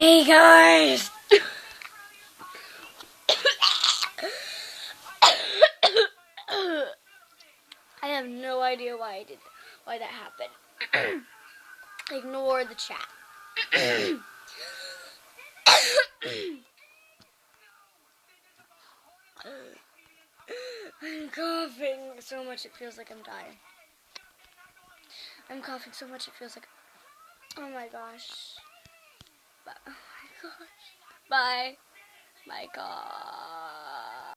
Hey guys! I have no idea why that happened. Ignore the chat. I'm coughing so much it feels like I'm dying. I'm coughing so much it feels like... Oh my gosh. Oh my gosh. Bye. My God.